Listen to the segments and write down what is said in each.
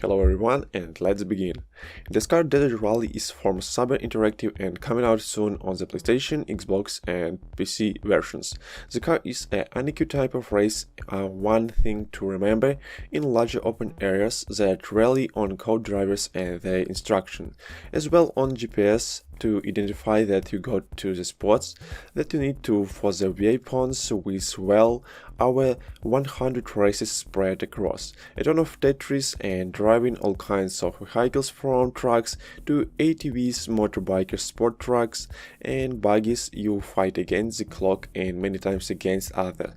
Hello everyone, and let's begin. Dakar Desert Rally is from Saber Interactive and coming out soon on the PlayStation, Xbox and PC versions. The car is a unique type of race, one thing to remember in larger open areas that rely on co-drivers and their instruction, as well on GPS to identify that you got to the spots that you need to for the waypoints with well over 100 races spread across a ton of Tetris and driving all kinds of vehicles from trucks to ATVs, motorbikers, sport trucks and buggies. You fight against the clock and many times against others.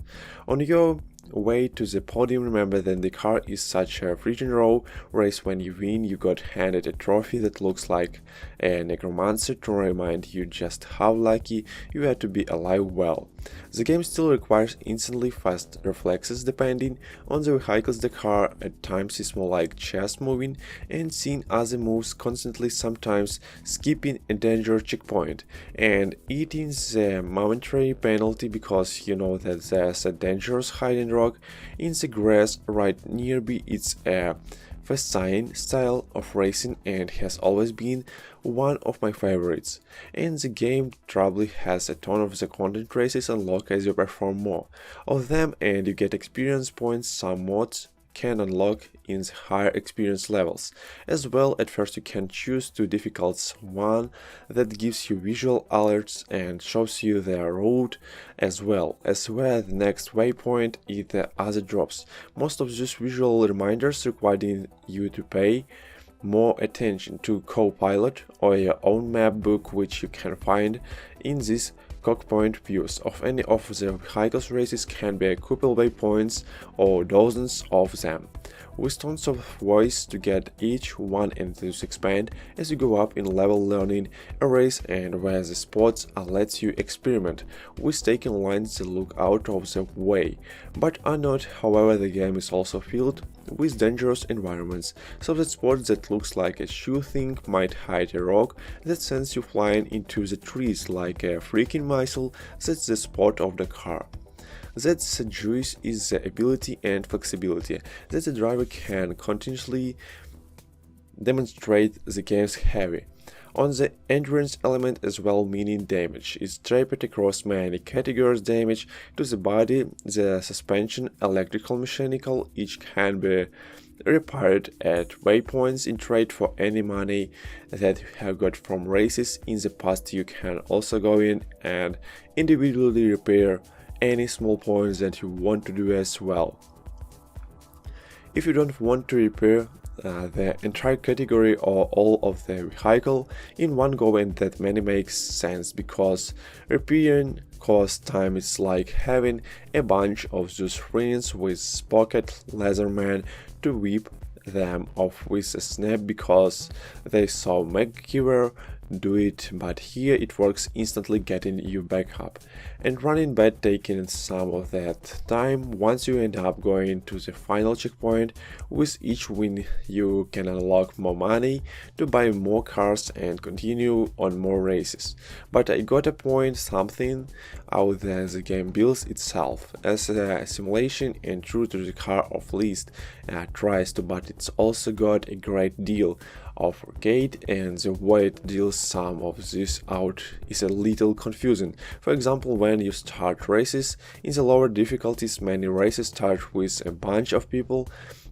On your way to the podium, remember that the car is such a freaking raw race. When you win, you got handed a trophy that looks like a necromancer to remind you just how lucky you are to be alive. Well, the game still requires instantly fast reflexes depending on the vehicles. The car at times is more like chess moving and seeing other moves constantly, sometimes skipping a danger checkpoint and eating the momentary penalty because you know that there's a dangerous hiding rock in the grass right nearby. It's a fascinating style of racing and has always been one of my favorites, and the game probably has a ton of the content races unlock as you perform more of them and you get experience points. Some mods can unlock in the higher experience levels as well. At first you can choose two difficult, one that gives you visual alerts and shows you the route as well as where the next waypoint is. The other drops most of these visual reminders requiring you to pay more attention to co-pilot or your own map book, which you can find in this cockpit views of any of the vehicles. Races can be a couple waypoints or dozens of them, with tons of ways to get each one and to expand as you go up in level, learning a race and where the spots lets you experiment with taking lines that look out of the way but are not. However, the game is also filled with dangerous environments, so the spot that looks like a sure thing might hide a rock that sends you flying into the trees like a freaking missile. That's the spot of the car. That's the juice is the ability and flexibility that the driver can continuously demonstrate. The game's heavy on the endurance element as well, meaning damage is draped across many categories. Damage to the body, the suspension, electrical, mechanical, each can be repaired at waypoints. In trade for any money that you have got from races in the past, you can also go in and individually repair any small points that you want to do as well. If you don't want to repair the entire category or all of the vehicle in one go, and that many makes sense because repairing costs time. It's like having a bunch of those friends with pocket laserman to whip them off with a snap because they saw MacGyver do it, but here it works instantly, getting you back up and running bad, taking some of that time. Once you end up going to the final checkpoint, with each win you can unlock more money to buy more cars and continue on more races. But I got a point something out there. The game builds itself as a simulation and true to the car of least tries to, but it's also got a great deal of arcade, and the way it deals some of this out is a little confusing. For example, when you start races in the lower difficulties, many races start with a bunch of people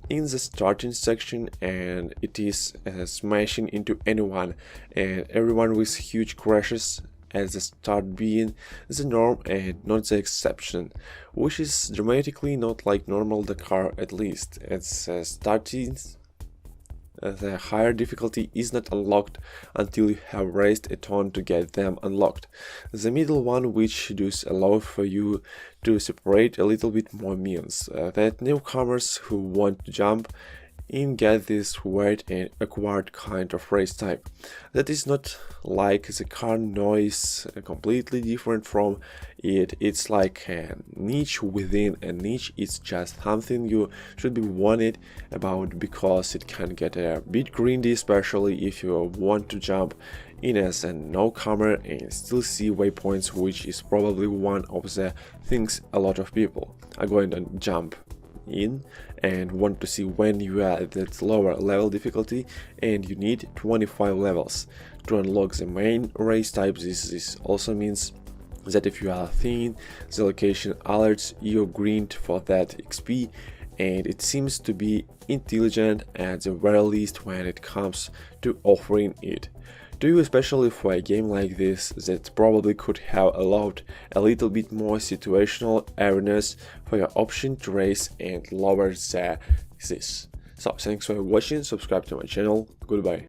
in the starting section and it is smashing into anyone and everyone with huge crashes at the start being the norm and not the exception, which is dramatically not like normal Dakar. At least it's starting. The higher difficulty is not unlocked until you have raced a ton to get them unlocked. The middle one, which does allow for you to separate a little bit more, means that newcomers who want to jump in get this weird and awkward kind of race type that is not like the car noise, completely different from it. It's like a niche within a niche. It's just something you should be warned about because it can get a bit grindy, especially if you want to jump in as a newcomer and still see waypoints, which is probably one of the things a lot of people are going to jump in and want to see when you are at that lower level difficulty, and you need 25 levels to unlock the main race type. This also means that if you are thin, the location alerts you green for that XP, and it seems to be intelligent at the very least when it comes to offering it to you, especially for a game like this that probably could have allowed a little bit more situational awareness for your option to race and lower this. So thanks for watching, subscribe to my channel, goodbye.